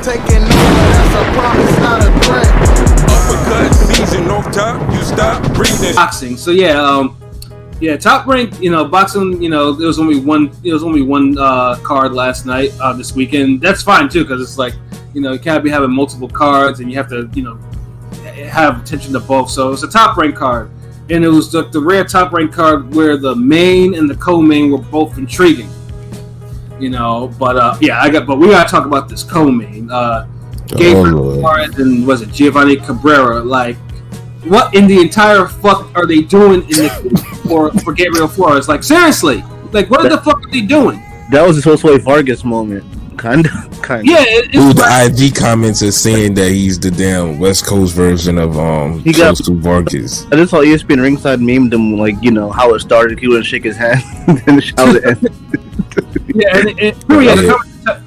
taking over, that's a promise, not a threat. Uppercut season off top, you stop breathing. Boxing. So Top Rank. Boxing. There was only one. Card last night. This weekend. That's fine too, because it's like you can't be having multiple cards, and you have to have attention to both. So it's a Top Rank card, and it was the rare Top Rank card where the main and the co-main were both intriguing. We gotta talk about this co-main. Gabriel Flores and was it Giovanni Cabrera? Like, what in the entire fuck are they doing for Gabriel Flores? Like, seriously, like, what the fuck are they doing? That was the Josue Vargas moment, kind of. Yeah, the IG comments are saying that he's the damn West Coast version of Josue Vargas. I just saw ESPN Ringside memed him how it started. He wouldn't shake his hand, and then how it ended.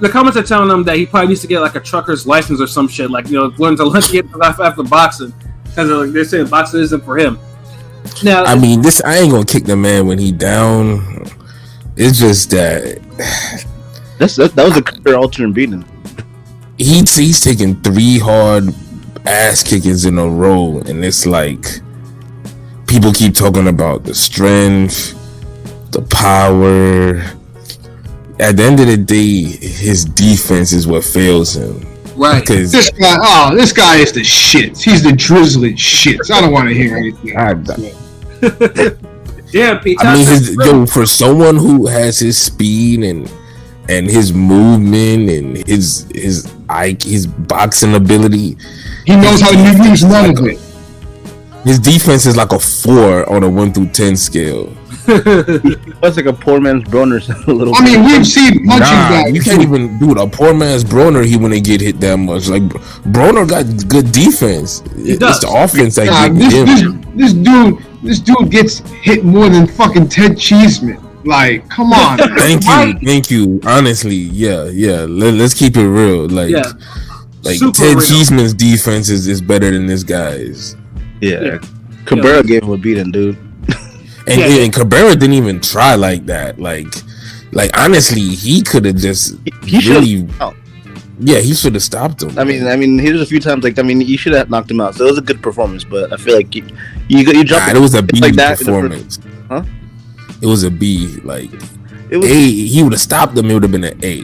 The comments are telling him that he probably needs to get like a trucker's license or some shit, like learn to get life after boxing, because they're saying boxing isn't for him. Now, I ain't gonna kick the man when he down. It's just that that was a clear alternate beating. He's taking 3 hard ass kickings in a row, and it's like people keep talking about the strength, the power. At the end of the day, his defense is what fails him. Right. Because this guy is the shits. He's the drizzly shits. I don't want to hear anything. Yeah, Pete. For someone who has his speed and his movement and his boxing ability, he knows how to use none of it. His defense is like a 4 on a 1 through 10 scale. That's like a poor man's Broner. We've seen punching guys. You can't even do it. A poor man's Broner, he wouldn't get hit that much. Like, Broner got good defense. It's the offense that gets him. This dude gets hit more than fucking Ted Cheeseman. Like, come on. Thank you. Honestly, yeah. Let's keep it real. Like Ted Cheeseman's defense is better than this guy's. Yeah. Cabrera gave him a beating, dude. And Cabrera didn't even try like that. Like honestly, he could have just he should have stopped him. I mean, he was a few times. You should have knocked him out. So it was a good performance, but I feel like you dropped. It was a B performance. Huh? It was a B. Like he would have stopped him. It would have been an A.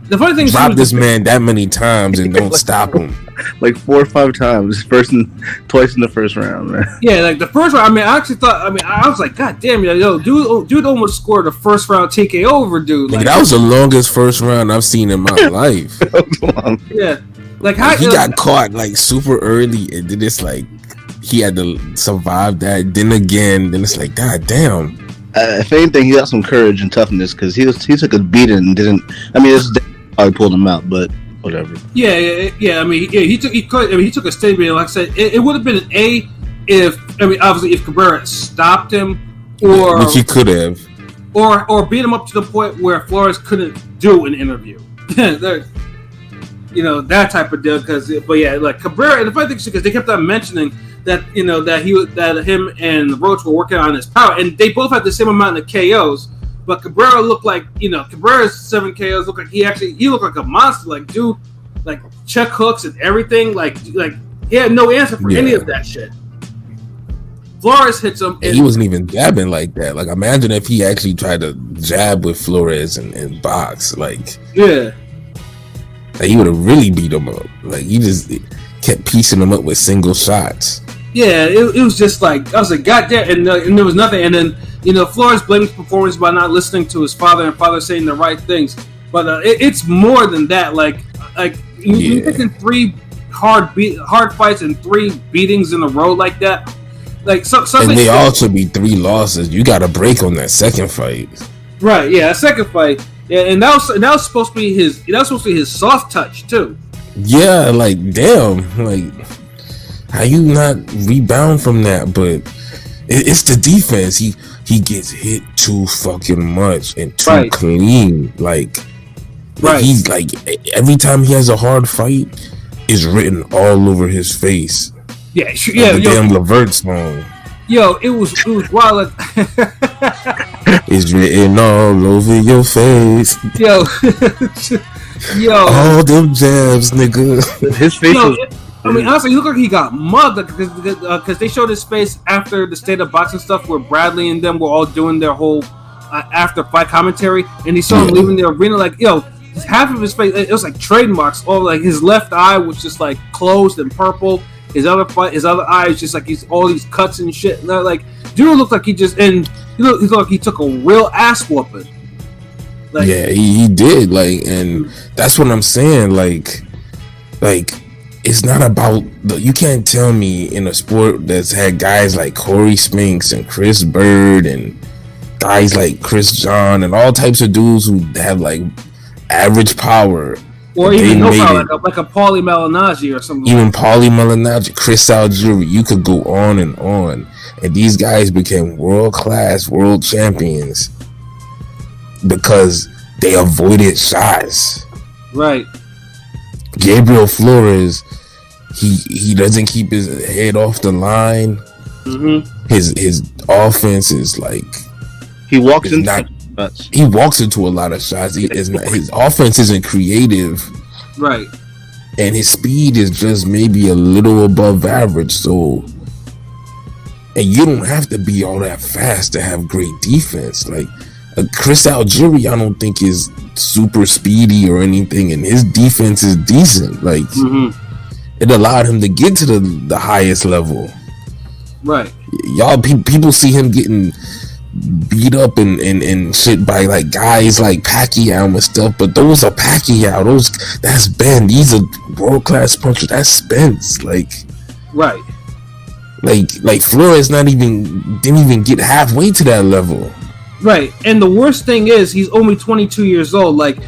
The funny thing is, drop this man that many times and don't stop him. Like 4 or 5 times, twice in the first round, man. Yeah, like the first round. I actually thought. I was like, God damn, dude almost scored a first round TKO over dude. Like, that was the longest first round I've seen in my life. Yeah, he got caught like super early, and then it's like he had to survive that. Then it's like, God damn. If anything, he got some courage and toughness, because he took a beating and didn't. This how he pulled him out, but whatever. Yeah. He took a state beating. Like I said, it would have been an A if obviously if Cabrera stopped him, which he could have, or beat him up to the point where Flores couldn't do an interview. That type of deal. Like Cabrera, and the funny thing is because they kept on mentioning that that him and Roach were working on his power, and they both had the same amount of KOs. But Cabrera looked like, Cabrera's 7 KOs looked like he looked like a monster, like dude, like check hooks and everything, like he had no answer for any of that shit. Flores hits him, and he wasn't even jabbing like that. Like, imagine if he actually tried to jab with Flores and box, like he would have really beat him up. Like, he just kept piecing him up with single shots. Yeah, it was just like, I was like, God damn, and there was nothing. And then, Flores blamed his performance by not listening to his father and father saying the right things. But it's more than that. You're taking 3 hard fights and 3 beatings in a row like that. Like something. And they all should be 3 losses. You got a break on that second fight. Right? Yeah, a second fight. Yeah, and that was supposed to be his. That was supposed to be his soft touch too. Yeah, like damn, like. How you not rebound from that? But it's the defense. He gets hit too fucking much and too clean. Like he's like every time he has a hard fight, it's written all over his face. Yeah, the damn Levert song. Yo, it was wild. It's written all over your face. Yo, Yo, all them jabs, nigga. His face was. I mean, honestly, he looked like he got mugged because they showed his face after the State of Boxing stuff, where Bradley and them were all doing their whole after fight commentary, and he saw him leaving the arena. Like, half of his face, it was like trademarks. All like his left eye was just like closed and purple. His other eye is just like he's all these cuts and shit. And like, dude looked like he looked like he took a real ass whooping. Like, yeah, he did. Like, and that's what I'm saying. Like. It's not about you can't tell me in a sport that's had guys like Corey Spinks and Chris Bird and guys like Chris John and all types of dudes who have like average power, or even no power, like a Paulie Malignaggi or something. Even Paulie Malignaggi, Chris Algieri, you could go on, and these guys became world-class world champions because they avoided shots. Right. Gabriel Flores, he doesn't keep his head off the line. Mm-hmm. His offense is like He walks into a lot of shots. His offense isn't creative, right? And his speed is just maybe a little above average. So, and you don't have to be all that fast to have great defense. Like Chris Algieri, I don't think is super speedy or anything, and his defense is decent. Like it allowed him to get to the highest level. Right. Y'all people see him getting beat up and shit by like guys like Pacquiao and stuff, but those are Pacquiao. That's Ben. These are world-class punchers. That's Spence. Like right. Like Flores didn't even get halfway to that level. Right, and the worst thing is he's only 22 years old. Like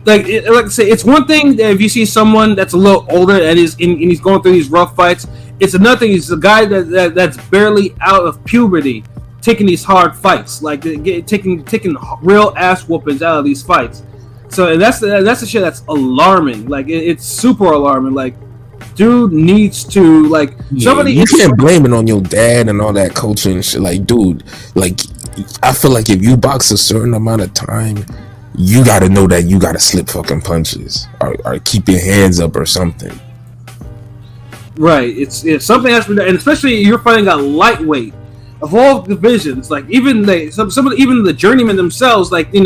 I say, it's one thing that if you see someone that's a little older and he's going through these rough fights. It's another thing. He's a guy that's barely out of puberty, taking these hard fights, like taking real ass whoopings out of these fights. So and that's the shit that's alarming. Like it's super alarming. Like dude needs to like somebody. You can't blame it on your dad and all that coaching and shit. Like dude, like. I feel like if you box a certain amount of time, you got to know that you got to slip fucking punches or keep your hands up or something. Right. It's something has to be done, and especially you're fighting a lightweight of all divisions. Like even even the journeymen themselves, like they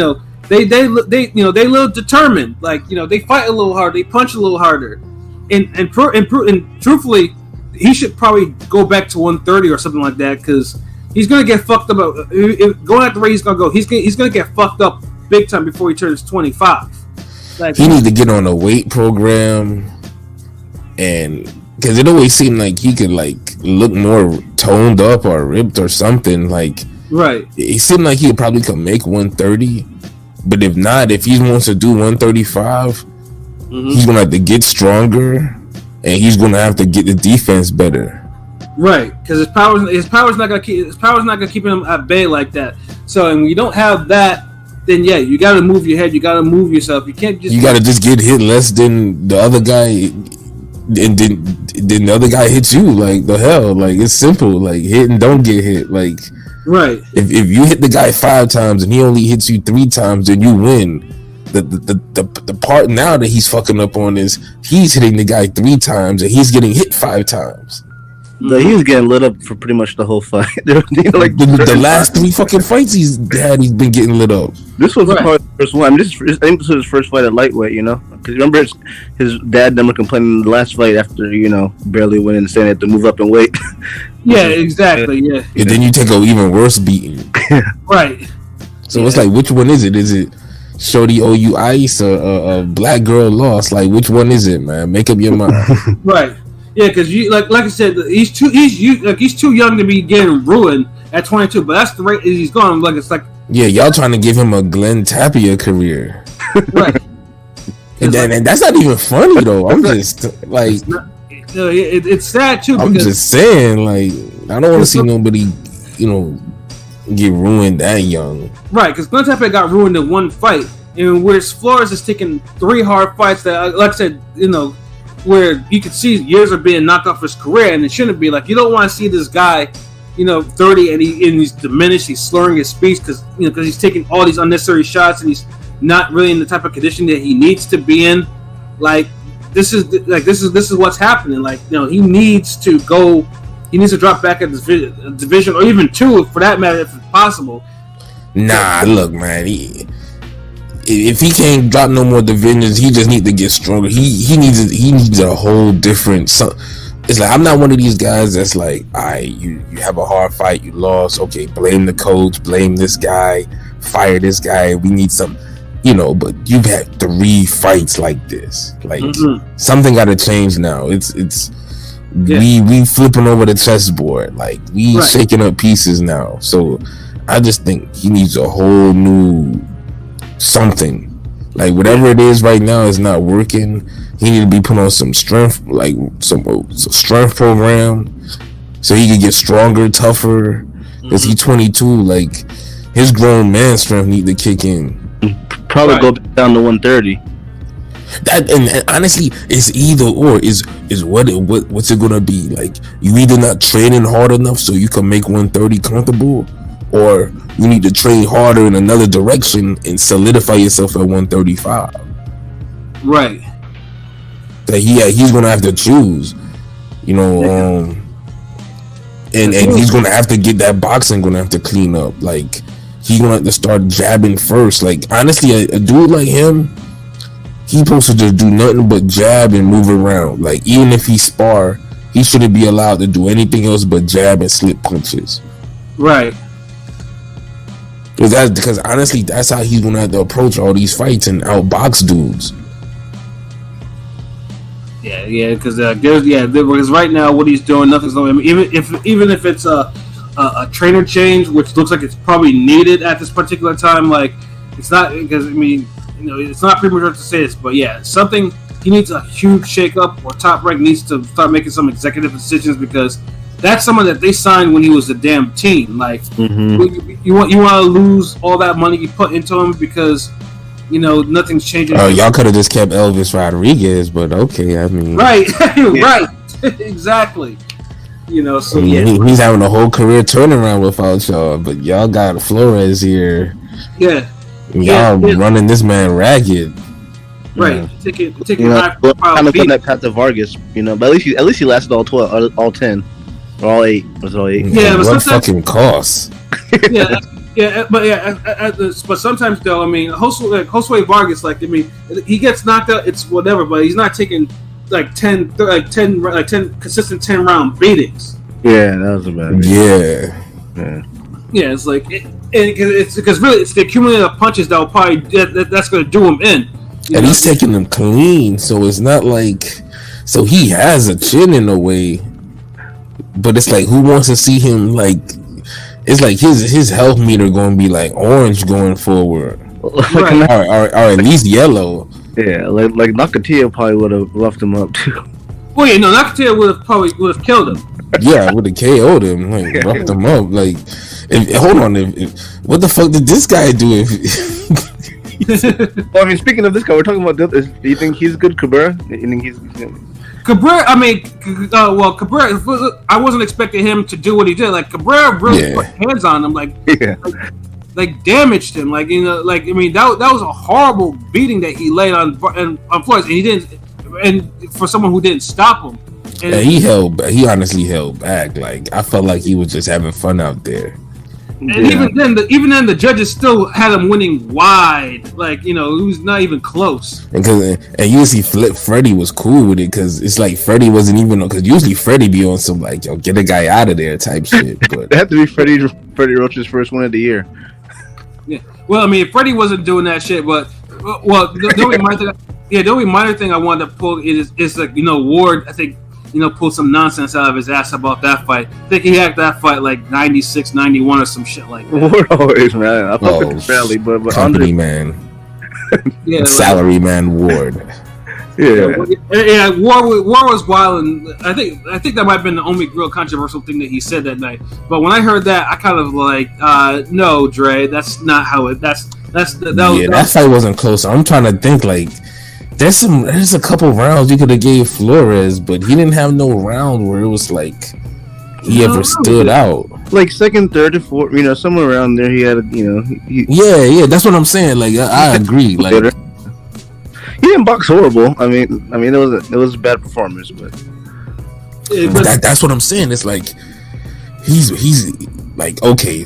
little determined. Like they fight a little harder, they punch a little harder, and truthfully, he should probably go back to 130 or something like that because. He's gonna get fucked up. Going at the rate he's gonna go, he's gonna get fucked up big time before he turns 25. Like, he need to get on a weight program, and because it always seemed like he could like look more toned up or ripped or something. Like right, it seemed like he probably could make 130, but if not, if he wants to do 135, he's gonna have to get stronger, and he's gonna have to get the defense better. Right, because his power's not gonna keep him at bay like that. So, and when you don't have that, then yeah, you got to move your head. You got to move yourself. You can't just. You got to just get hit less than the other guy, and then the other guy hits you. Like the hell, like it's simple. Like hit and don't get hit. Like right. If you hit the guy 5 times and he only hits you 3 times, then you win. The part now that he's fucking up on is he's hitting the guy 3 times and he's getting hit 5 times. He was getting lit up for pretty much the whole fight. Like the last 3 fucking fights he's been getting lit up. This was probably the first one. I mean, I think this was his first fight at lightweight. Because remember his dad them were complaining in the last fight after barely winning and saying they had to move up in weight. Yeah, exactly. Yeah. And then you take an even worse beating. Right. So it's like, which one is it? Is it Shorty owe you ice or a black girl lost? Like, which one is it, man? Make up your mind. Right. Yeah, because you like I said, he's too young to be getting ruined at 22. But that's the rate he's going. Like it's like y'all trying to give him a Glenn Tapia career, right? and that's not even funny though. I'm just like, it's sad too. I'm just saying, like, I don't want to see nobody, get ruined that young. Right, because Glenn Tapia got ruined in 1 fight, and whereas Flores is taking 3 hard fights that, like I said, where you can see years are being knocked off his career, and it shouldn't be. Like, you don't want to see this guy, 30, and he's diminished. He's slurring his speech because he's taking all these unnecessary shots, and he's not really in the type of condition that he needs to be in. Like this is what's happening. Like he needs to go. He needs to drop back at the division or even 2 for that matter, if it's possible. Nah, look, man. If he can't drop no more divisions, he just needs to get stronger. He needs a whole different. It's like I'm not one of these guys that's like, you have a hard fight, you lost. Okay, blame the coach, blame this guy, fire this guy. We need some, But you've had 3 fights like this. Like something got to change now. We flipping over the chessboard. Like we shaking up pieces now. So I just think he needs a whole new something. Like whatever it is right now is not working. He need to be put on some strength, like some strength program, so he can get stronger, tougher. Cause he's 22. Like his grown man strength need to kick in. Probably go down to 130. That and honestly, it's either or. Is what's it gonna be? Like you either not training hard enough so you can make 130 comfortable, or you need to train harder in another direction and solidify yourself at 135. Right. That he's gonna have to choose, and he's gonna have to get that boxing. Gonna have to clean up. Like he's gonna have to start jabbing first. Like honestly, a dude like him. He's supposed to just do nothing but jab and move around. Like even if he spar, he shouldn't be allowed to do anything else but jab and slip punches. Right. Because honestly, that's how he's gonna have to approach all these fights and outbox dudes. Yeah. Because right now what he's doing, nothing's going. Even if it's a trainer change, which looks like it's probably needed at this particular time, like it's not because it's not premature to say this, but yeah, something he needs a huge shakeup, or Top Rank needs to start making some executive decisions because that's someone that they signed when he was a damn team. Like you want to lose all that money you put into him because nothing's changing. Oh, y'all could have just kept Elvis Rodriguez, but okay, I mean, right, right, exactly. So he's having a whole career turnaround without y'all, but y'all got Flores here. Yeah. Y'all running this man ragged, right? Taking high profile. Kind of done that path to Vargas, but at least he lasted all 12, all 10, or all 8. Was it all 8? Yeah, but what fucking cost? But sometimes though, Josue Vargas, he gets knocked out. It's whatever, but he's not taking 10 consistent 10-round beatings. Yeah, that was about it. Yeah, it's like it's because really it's the accumulated punches that will probably that's going to do him in. And he's taking them clean, so it's not like he has a chin in a way, but it's like who wants to see him like? It's like his health meter going to be like orange going forward, right. or at least yellow. Yeah, like Nakatia probably would have roughed him up too. Well, Nakatia would have killed him. Yeah, I would have KO'd him, roughed him up. Like, hold on, what the fuck did this guy do? Well, speaking of this guy, we're talking about. Do you think he's good, Cabrera? You think he's Cabrera? Cabrera. I wasn't expecting him to do what he did. Like Cabrera really put hands on him, like damaged him. That was a horrible beating that he laid on Flores, and he didn't. And for someone who didn't stop him. Yeah, he honestly held back. Like I felt like he was just having fun out there. And even then, the judges still had him winning wide. Like he was not even close. And usually Freddie was cool with it because it's like Freddie wasn't even because usually Freddie be on some like get a guy out of there type shit. But that had to be Freddie Roach's first win of the year. Yeah. Well, Freddie wasn't doing that shit, but the only minor thing I wanted to pull is Ward. I think. Pulled some nonsense out of his ass about that fight. I think he had that fight like 96, 91 or some shit like that. Ward always, man. I fuck with his family, but company Andre, man. Salary man Ward. Yeah. Ward was wild, and I think that might have been the only real controversial thing that he said that night. But when I heard that, I kind of like, no, Dre, that's not how it. That fight wasn't close. I'm trying to think like. There's a couple rounds you could have gave Flores, but he didn't have no round where it was like he ever stood out. like second, third, or fourth. You know, somewhere around there. He had, you know, Yeah, that's what I'm saying. Like I agree. Like he didn't box horrible. I mean, it was a bad performance, but that's what I'm saying. It's like he's like, okay,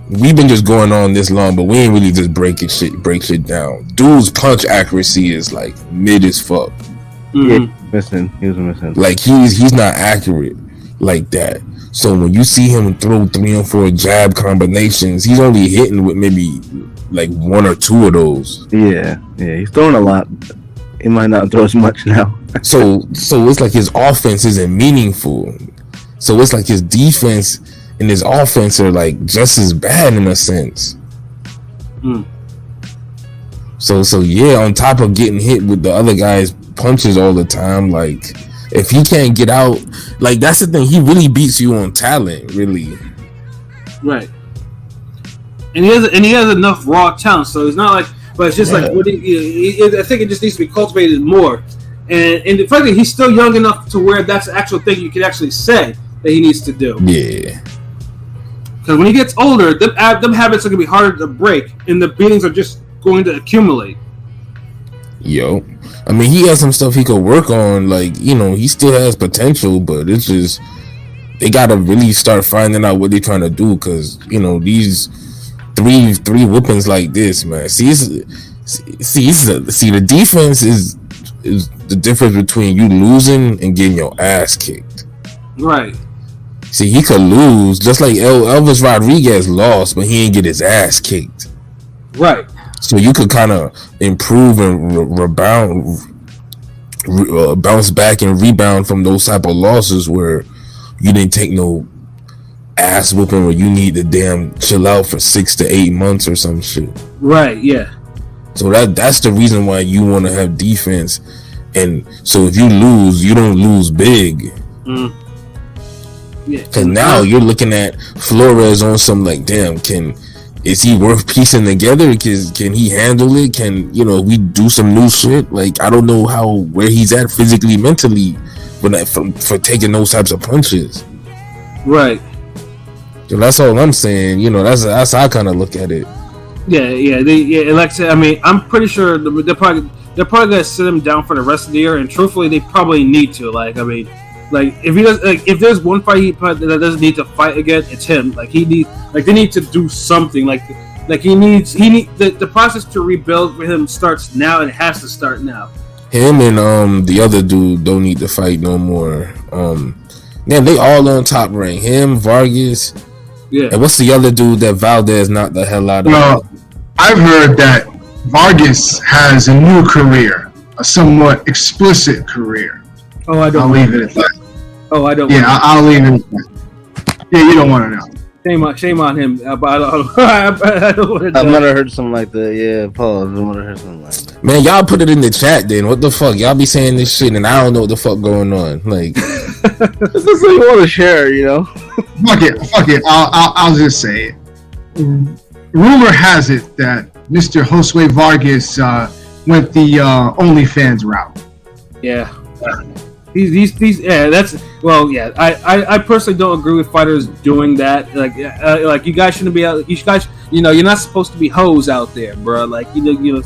we've been just going on this long, but we ain't really just break shit down. Dude's punch accuracy is like mid as fuck. Yeah, he was missing. Like he's not accurate like that. So when you see him throw 3 or 4 jab combinations, he's only hitting with maybe like 1 or 2 of those. Yeah, he's throwing a lot. He might not throw as much now. So it's like his offense isn't meaningful. So it's like his defense and his offense are like just as bad in a sense. So yeah, on top of getting hit with the other guy's punches all the time, like if he can't get out, like that's the thing, he really beats you on talent, really. Right. And he has enough raw talent, so it's not like, but it's just like I think it just needs to be cultivated more. And frankly, he's still young enough to where that's the actual thing you can actually say that he needs to do. Yeah. Because when he gets older, them habits are going to be harder to break, and the beatings are just going to accumulate. Yo, I mean, he has some stuff he could work on. Like, you know, he still has potential, but it's just they got to really start finding out what they're trying to do. Because, you know, these three whoopings like this, man. See, the defense is the difference between you losing and getting your ass kicked. Right. See, he could lose just like Elvis Rodriguez lost, but he ain't get his ass kicked. Right. So you could kind of improve and bounce back and rebound from those type of losses where you didn't take no ass whooping where you need to damn chill out for 6 to 8 months or some shit. Right. Yeah. So that's the reason why you want to have defense, and so if you lose, you don't lose big. Yeah. Because now you're looking at Flores on some like, damn, is he worth piecing together? Can he handle it? Can, you know, we do some new shit? Like, I don't know where he's at physically, mentally for taking those types of punches. Right. So that's all I'm saying. You know, that's how I kind of look at it. Yeah. Like I said, I mean, I'm pretty sure they're probably gonna sit him down for the rest of the year, and truthfully, they probably need to. Like, I mean, like if he does, like if there's one fight that doesn't need to fight again, it's him. Like they need to do something. Like he needs the process to rebuild for him starts now, and it has to start now. Him and the other dude don't need to fight no more. Man, they all on Top Rank. Him, Vargas. Yeah. And what's the other dude that Valdez knocked the hell out of? Well, I've heard that Vargas has a new career, a somewhat explicit career. Oh, I don't. I'll leave it at that. Oh, I don't. Yeah, I'll leave it at that. Yeah, you don't want to know. Shame on him. But I don't I might have heard something like that. Yeah, pause. I might have heard something like that. Man, y'all put it in the chat then. What the fuck? Y'all be saying this shit and I don't know what the fuck going on. Like, this is what you want to share, you know? Fuck it. I'll just say it. Rumor has it that Mr. Josue Vargas went the OnlyFans route. Yeah. These that's well, yeah. I personally don't agree with fighters doing that. Like you guys shouldn't be out. You guys, you know, you're not supposed to be hoes out there, bro. Like you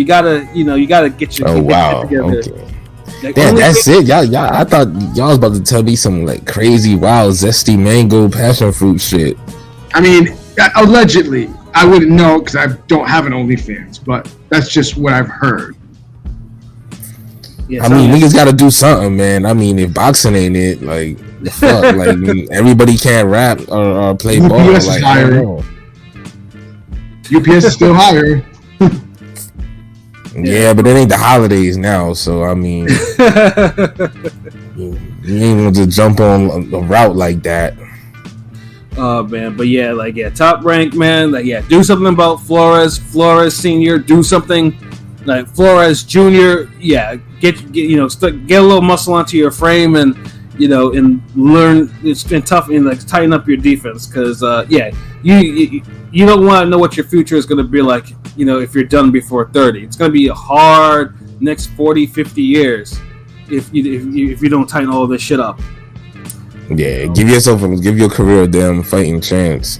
gotta get your. Oh wow. Together. Okay. Like, damn, that's it, y'all. I thought y'all was about to tell me some like crazy, wild, zesty mango passion fruit shit. I mean, allegedly, I wouldn't know because I don't have an OnlyFans, but that's just what I've heard. Yeah, I mean, niggas got to do something, man. I mean, if boxing ain't it, like, fuck, like everybody can't rap or play UPS ball. Is like, hiring. UPS is still hiring. Yeah, but it ain't the holidays now, so I mean, you ain't want to jump on a route like that. Oh man, but yeah, Top Rank, man, do something about Flores Senior, do something like Flores Junior, get a little muscle onto your frame and and learn and tough and tighten up your defense because you don't want to know what your future is going to be like if you're done before 30. It's going to be a hard next 40-50 years if you don't tighten all this shit up. Yeah, give your career a damn fighting chance.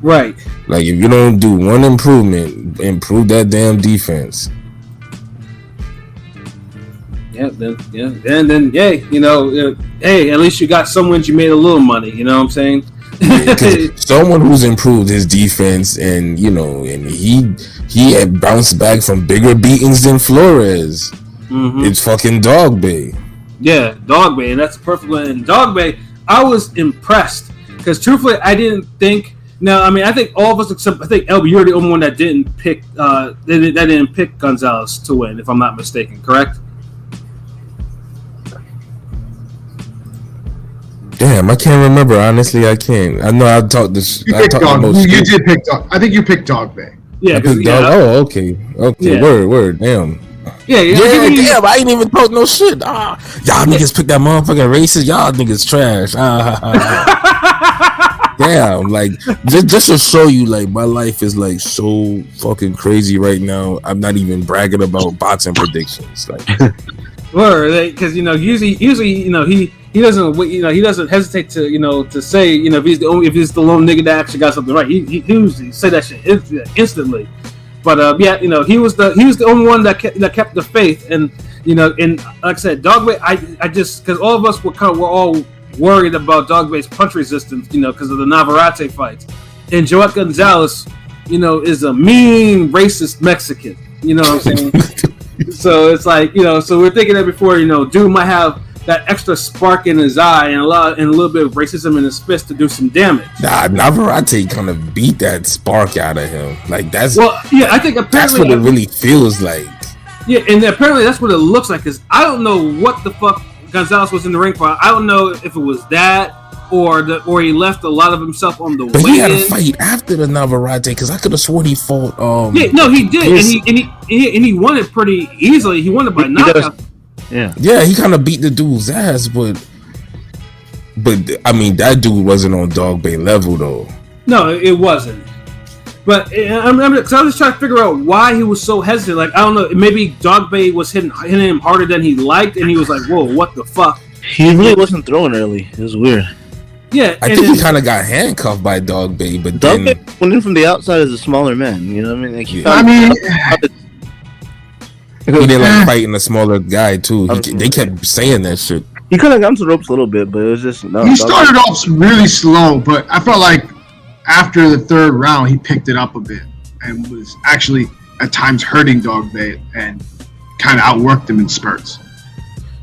Right. Like if you don't do one improvement, improve that damn defense. Yeah, then hey, at least you got some wins. You made a little money. You know what I'm saying? Someone who's improved his defense, and and he had bounced back from bigger beatings than Flores. Mm-hmm. It's fucking Dogboe. Yeah, Dogboe, and that's a perfect one. And Dogboe, I was impressed because truthfully, I didn't think. No, I mean, I think all of us except I think LB, you're the only one that didn't pick didn't pick Gonzalez to win, if I'm not mistaken. Correct? Damn, I can't remember. Honestly, I can't. I know I talked this. You picked Dogboe. You did pick Dog. I think you picked Dogboe. Yeah. Oh, okay. Yeah. Word. Damn. Yeah. Damn. I ain't even talk no shit. Y'all niggas pick that motherfucking racist. Y'all niggas trash. Damn. Like just to show you, like my life is like so fucking crazy right now. I'm not even bragging about boxing predictions. Like, word, because usually he doesn't hesitate to say if he's the lone nigga that actually got something right. He usually say that shit instantly. But he was the only one that kept the faith, and and like I said, Dogboe. I just because all of us were all worried about Dogboe's punch resistance, because of the Navarrete fights, and Joet Gonzalez, is a mean racist Mexican. You know what I'm saying? So it's like so we're thinking that before dude might have that extra spark in his eye and a little bit of racism in his fist to do some damage. Nah, Navarrete kind of beat that spark out of him. Like I think apparently that's what it really feels like. Yeah, and apparently that's what it looks like. Cause I don't know what the fuck Gonzalez was in the ring for. I don't know if it was that or he left a lot of himself on the way. But he had a fight after the Navarrete because I could have sworn he fought. He did, and he won it pretty easily. He won it by knockout. Yeah, he kind of beat the dude's ass, but I mean that dude wasn't on Dogboe level though. No, it wasn't. But because I was trying to figure out why he was so hesitant. Like I don't know, maybe Dogboe was hitting him harder than he liked, and he was like, "Whoa, what the fuck?" He really wasn't throwing early. It was weird. Yeah, I think he kind of got handcuffed by Dogboe, but Dogboe went in from the outside as a smaller man. You know what I mean? Like, he didn't like fighting a smaller guy too. They kept saying that shit. He could have gotten to the ropes a little bit, but it was just he started off really slow. But I felt like after the third round, he picked it up a bit and was actually at times hurting Dogboe and kind of outworked him in spurts.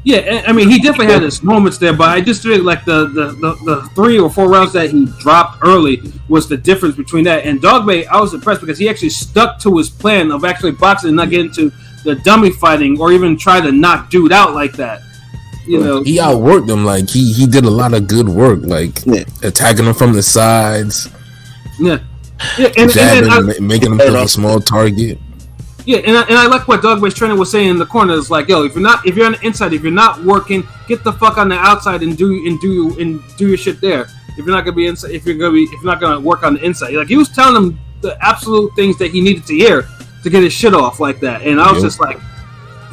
Yeah, I mean, he definitely had his moments there, but I just feel like the 3 or 4 rounds that he dropped early was the difference between that. And Dogboe, I was impressed because he actually stuck to his plan of actually boxing and not getting into the dummy fighting or even try to knock dude out like that. He outworked him. Like he did a lot of good work, like attacking him from the sides. Yeah, and making him a small target. Yeah, and I like what Dogboe's trainer was saying in the corner. It's like, yo, if you're on the inside, if you're not working, get the fuck on the outside and do your shit there. If you're not gonna be inside, if you're not gonna work on the inside, like he was telling him the absolute things that he needed to hear to get his shit off like that. And I was just like,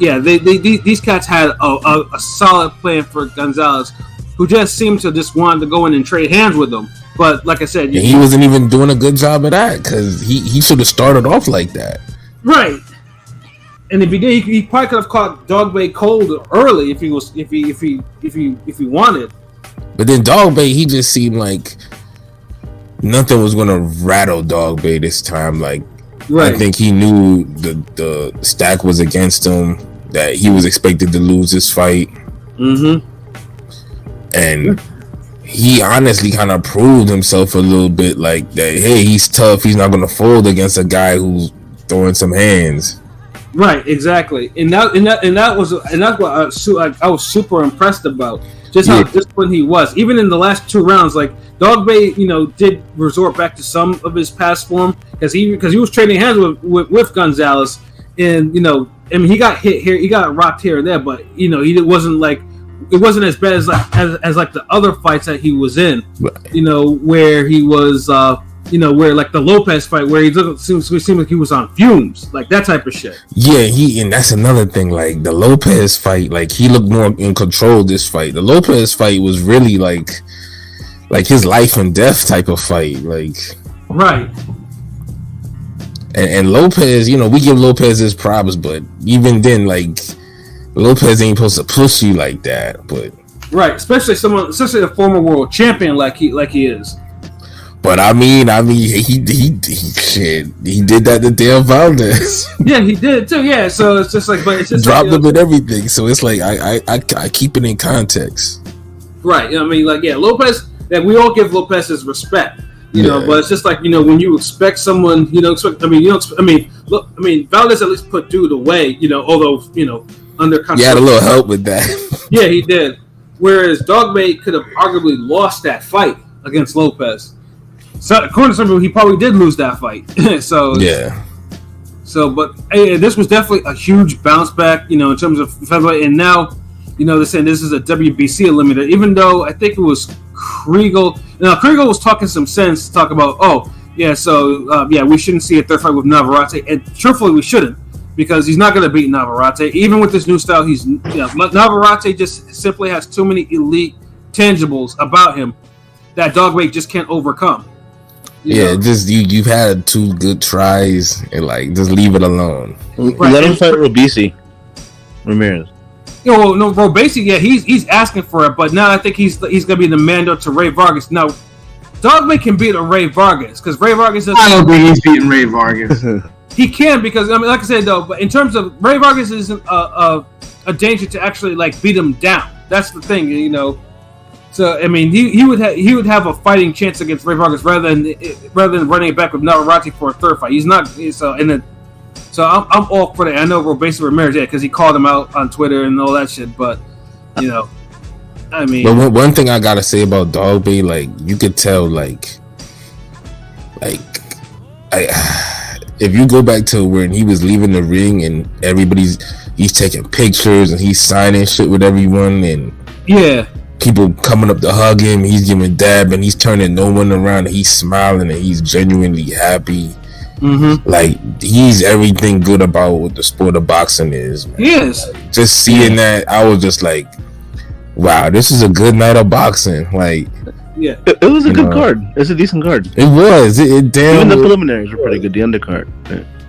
yeah, these cats had a solid plan for Gonzalez, who just seemed to just want to go in and trade hands with him. But like I said, he wasn't even doing a good job of that because he should have started off like that. Right. In the beginning, he probably could have caught Dogboe cold early if he wanted. But then Dogboe, he just seemed like nothing was gonna rattle Dogboe this time. Like, right. I think he knew the stack was against him, that he was expected to lose this fight. Mm-hmm. And he honestly kind of proved himself a little bit, like that. Hey, he's tough. He's not gonna fold against a guy who's throwing some hands. Right, exactly, and that's what I was super impressed about, just how disciplined he was. Even in the last 2 rounds, like Dogboe, did resort back to some of his past form because he was trading hands with Gonzalez, and I mean he got hit here, he got rocked here and there, but it wasn't as bad as the other fights that he was in, right. Where he was where like the Lopez fight, where he seemed like he was on fumes, like that type of shit. Yeah, and that's another thing. Like the Lopez fight, like he looked more in control of this fight. The Lopez fight was really like his life and death type of fight, like right. And Lopez, we give Lopez his props, but even then, like Lopez ain't supposed to push you like that. But right, especially a former world champion like he is. But I mean, he did that to Dan Valdez. Yeah, he did too. Yeah, so it's just like, but it's just dropped him and everything. So it's like I keep it in context. Right. Lopez. That we all give Lopez his respect. But it's just like when you expect someone, Valdez at least put dude away. Although under he had a little help with that. Yeah, he did. Whereas Dogboe could have arguably lost that fight against Lopez. So according to some people, he probably did lose that fight. So yeah. So, but hey, this was definitely a huge bounce back, in terms of featherweight. And now, they're saying this is a WBC eliminator. Even though I think it was Kriegel. Kriegel was talking some sense to talk about. We shouldn't see a third fight with Navarrete, and truthfully, we shouldn't, because he's not going to beat Navarrete. Even with this new style, Navarrete just simply has too many elite tangibles about him that Dogboe just can't overcome. Just you've had 2 good tries, and like just leave it alone. Right. Let him fight Ramirez. No, bro. Basically, he's asking for it, but now I think he's gonna be the Mando to Ray Vargas. Now, Dogboe can beat a Ray Vargas because Ray Vargas. I don't think he's beating Ray Vargas. He can, because like I said though, but in terms of Ray Vargas isn't a danger to actually like beat him down. That's the thing, So I mean, he would have a fighting chance against Ray Vargas rather than running it back with Navarrete for a third fight. He's not So I'm all for that. I know Robesa Ramirez, because he called him out on Twitter and all that shit. But I mean, but one thing I gotta say about Dogboe, like you could tell, if you go back to when he was leaving the ring and he's taking pictures and he's signing shit with everyone and people coming up to hug him, he's giving dab and he's turning no one around and he's smiling and he's genuinely happy. Mm-hmm. Like he's everything good about what the sport of boxing is, man. Yes. Like, just seeing that, I was just like, wow, this is a good night of boxing. Like, yeah, it was a good card. It's a decent card. It was. It damn. Even the preliminaries were pretty good. The undercard.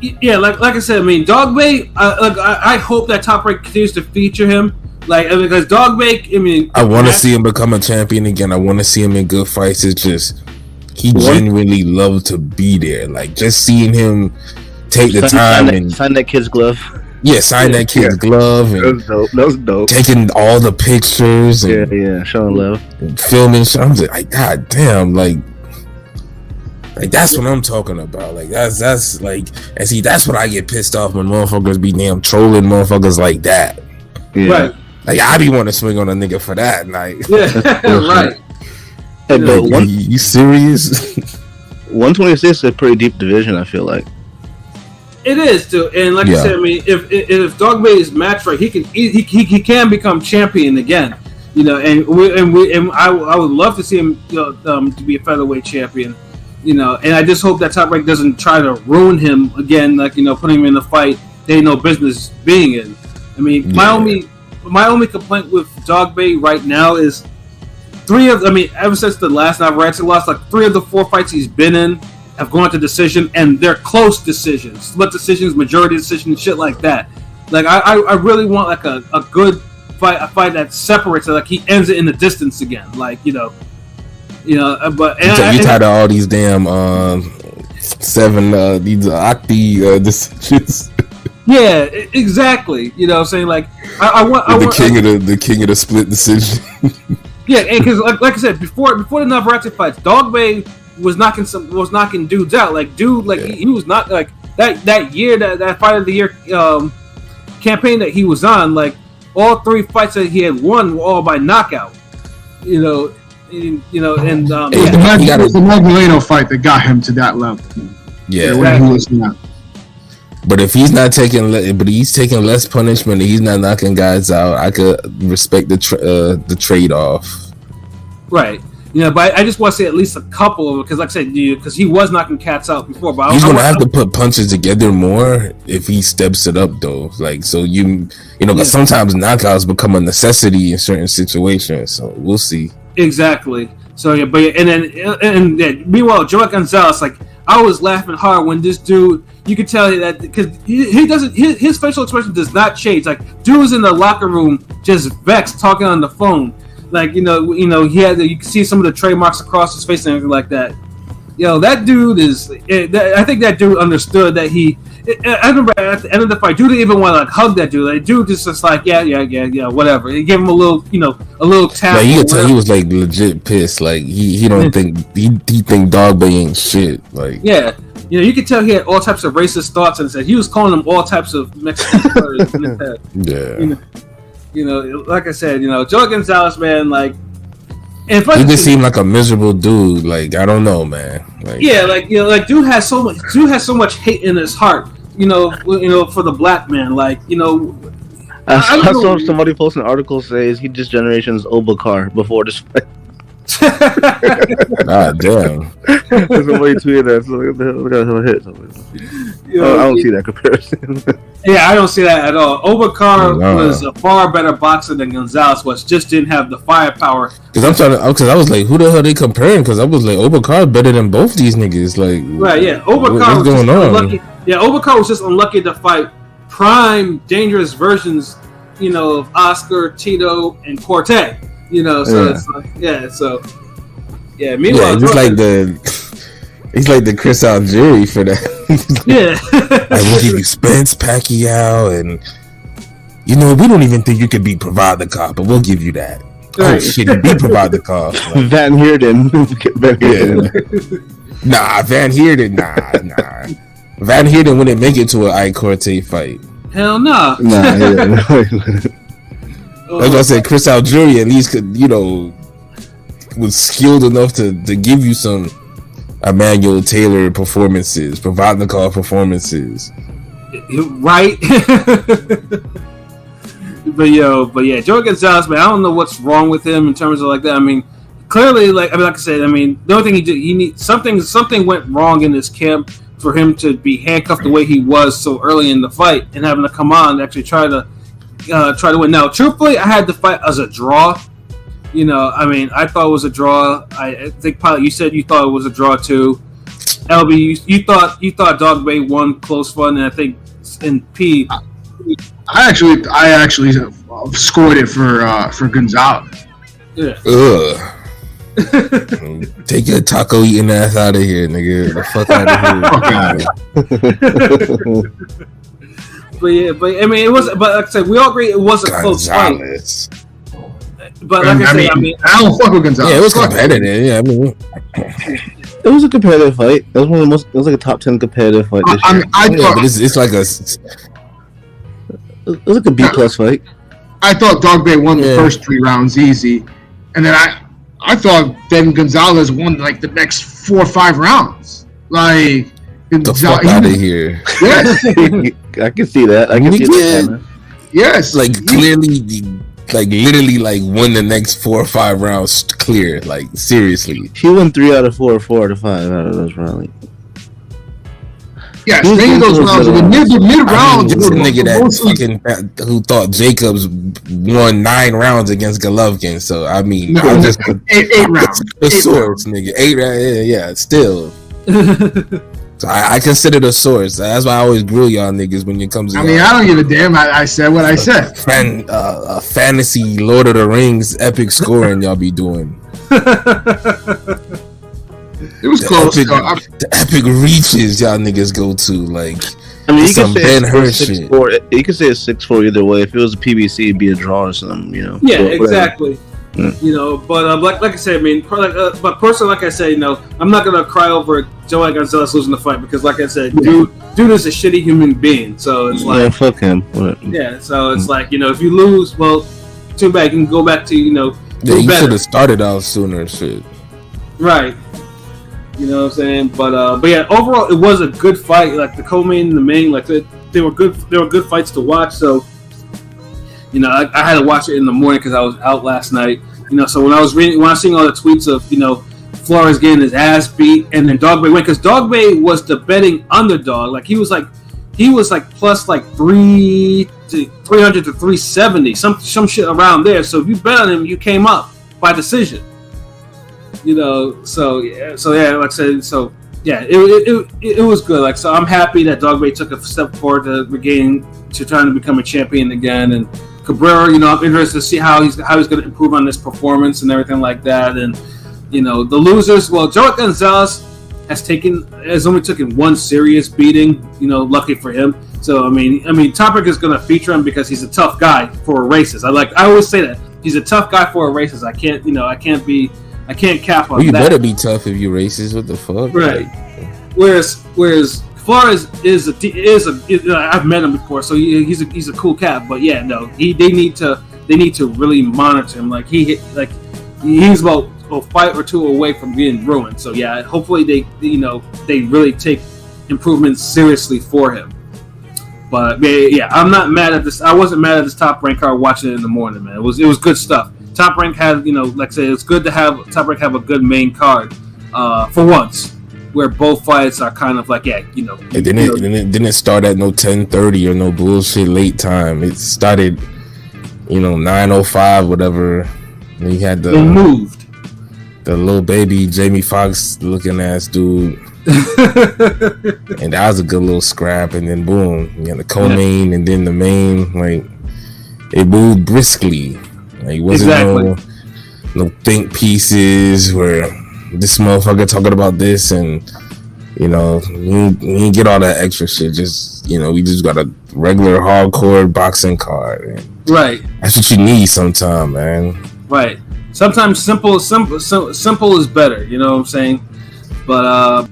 Yeah, like I said, I mean, Dogboe. I hope that Top Rank continues to feature him. Because Dogboe, I mean, I want to see him become a champion again. I want to see him in good fights. It's just he genuinely loved to be there. Like just seeing him take the time and sign that kid's glove. Yeah, sign that kid's glove. And that was dope. Taking all the pictures. And showing love. And filming. I'm just like, God damn, like that's what I'm talking about. Like that's like, and see, that's what I get pissed off when motherfuckers be damn trolling motherfuckers like that. Yeah. Right. Like I be want to swing on a nigga for that. Like, right. Hey, but you serious? 126 is a pretty deep division, I feel like. It is too, and like I said, I mean, if Dogboe is matched right, he can become champion again, and I would love to see him, to be a featherweight champion, and I just hope that Top Rank doesn't try to ruin him again, like putting him in a fight they ain't no business being in. I mean, my only complaint with Dogboe right now is ever since the last Navarrete lost, like 3 of the 4 fights he's been in have gone to decision, and they're close decisions, split decisions, majority decisions, shit like that. Like I really want like a good fight, a fight that separates it, like he ends it in the distance again, like but you tired of all these damn 7 these octi decisions. Yeah, exactly. You know what I'm saying? Like I want the king of the split decision. Yeah, and because like I said before the Navarrete fights, Dogboe was knocking dudes out. Like he was not like that year that fight of the year campaign that he was on. Like all 3 fights that he had won were all by knockout. It was the Magdaleno fight that got him to that level. Yeah, when he was But if he's not taking, he's taking less punishment, and he's not knocking guys out, I could respect the trade off. Right. But I just want to say at least a couple of them because, like I said, because he was knocking cats out before. But he's gonna have to put punches together more if he steps it up, though. Like, so because sometimes knockouts become a necessity in certain situations. So we'll see. Exactly. So meanwhile, Joet Gonzalez, like, I was laughing hard when this dude. You could tell that because he doesn't. His facial expression does not change. Like, dude was in the locker room just vexed, talking on the phone. Like, he had you can see some of the trademarks across his face and everything like that. That dude is. I think that dude understood that he. I remember at the end of the fight, dude didn't even want to like hug that dude. Like, dude just like yeah, whatever. He gave him a little tap. Yeah, you could tell he was like legit pissed. Like he don't think he think Dogboe ain't shit. Like you could tell he had all types of racist thoughts and said he was calling them all types of Mexican slurs in his head. Yeah. Like I said, Joet Gonzalez, man, like. He just seemed like a miserable dude. Like, I don't know, man. Like, dude has so much hate in his heart. For the black man. Like, I saw somebody post an article says he just generation's Obakar before this fight. God damn. Somebody tweeted that. So I don't see that comparison. Yeah, I don't see that at all. Obakar was a far better boxer than Gonzalez was. Just didn't have the firepower. Because I was like, who the hell are they comparing? Because I was like, Obakar better than both these niggas. Like, right? Yeah, Obakar was just unlucky. Yeah, Obakar was just unlucky to fight prime dangerous versions, of Oscar, Tito, and Corte. It's like, meanwhile, he's like the Chris Algieri for that. Like, we'll give you Spence, Pacquiao, and we don't even think you could beat Provodnikov, but we'll give you that. Right. Oh shit, you beat Provodnikov. Like, Van Heerden. Nah, Van Heerden. Nah. Van Heerden wouldn't make it to an Ike Corte fight. Hell no. Like I said, Chris Algieri at least could, was skilled enough to give you some Emmanuel Taylor performances, Provodnikov performances. Right? but Joet Gonzalez, man, I don't know what's wrong with him in terms of like that. I mean, clearly, like I said, I mean, the only thing he did, he need something went wrong in his camp for him to be handcuffed the way he was so early in the fight and having to come on and actually try to win. Now, truthfully, I had the fight as a draw. I thought it was a draw. I think Pilot, you said you thought it was a draw too. LB, you thought Dogboe won close one, and I think in P. I actually scored it for Gonzalez. Yeah. Ugh. Take your taco eating ass out of here, nigga. The fuck out of here. But I mean, it was. But like I said, we all agree it was a close fight. But like I don't fuck with Gonzalez. Yeah, it was competitive. Yeah, I mean, it was a competitive fight. It was one of the most. It was like a top 10 competitive fight this year. But it's like a. It was like a B+ fight. I thought Dogboe won the first 3 rounds easy, and then I thought then Gonzalez won like the next 4 or 5 rounds. Like, the fuck out of here. Yes. I can see that. I can see that. Yes. Like, clearly, like, literally, like, won the next 4 or 5 rounds clear. Like, seriously. He won 3 out of 4 or 4 out of 5 out of those rounds. Yes, many of those rounds. The mid-rounds. This nigga who thought Jacobs won 9 rounds against Golovkin. So, I mean, just 8 rounds. The source, nigga. 8 rounds. Yeah, still. So I consider the source. That's why I always grill y'all niggas when it comes to. I mean, I don't give a damn. I said what I said. Fantasy Lord of the Rings epic scoring y'all be doing. It was close. The epic reaches y'all niggas go to, like. I mean, you can say it's 6-4. You can say it's 6-4 either way. If it was a PBC, it'd be a draw or something. Yeah, exactly. But like I said, I mean, but personally, like I said, I'm not gonna cry over Joet Gonzalez losing the fight because, like I said, dude is a shitty human being. So it's like, fuck him. Yeah, so it's like, if you lose, well, too bad. You can go back to Yeah, you should have started out sooner, shit. Right. You know what I'm saying? But yeah, overall, it was a good fight. Like the co-main and the main, like they were good. They were good fights to watch. So, I had to watch it in the morning because I was out last night. So when I was seeing all the tweets of Flores getting his ass beat, and then Dogboe went because Dogboe was the betting underdog. Like he was like plus like 300 to 370, some shit around there. So if you bet on him, you came up by decision. So yeah, like I said, so yeah, it was good. Like, so I'm happy that Dogboe took a step forward to trying to become a champion again. And Cabrera, I'm interested to see how he's going to improve on this performance and everything like that. And the losers, well, Joet Gonzalez has only taken one serious beating. Lucky for him. So I mean, Top Rank is going to feature him because he's a tough guy for races. I always say that he's a tough guy for races. I can't cap on that. You better be tough if you racist. What the fuck? Right. Whereas Flores is I've met him before, so he's a cool cat. But yeah, no, they need to really monitor him. Like he's about a fight or two away from being ruined. So yeah, hopefully they really take improvements seriously for him. But yeah, I'm not mad at this. I wasn't mad at this Top Rank card watching it in the morning, man. It was good stuff. Top Rank had, like I said, it's good to have Top Rank have a good main card for once, where both fights are kind of like, yeah, It didn't start at no 10:30 or no bullshit late time. It started, 9:05, whatever. And you had the little baby Jamie Foxx looking ass dude. And that was a good little scrap, and then boom, you got the co-main, and then the main. Like, it moved briskly. Like, it wasn't no think pieces where this motherfucker talking about this, and you didn't get all that extra shit. Just we just got a regular hardcore boxing card. Right. That's what you need sometime, man. Right. Sometimes simple is better. You know what I'm saying? But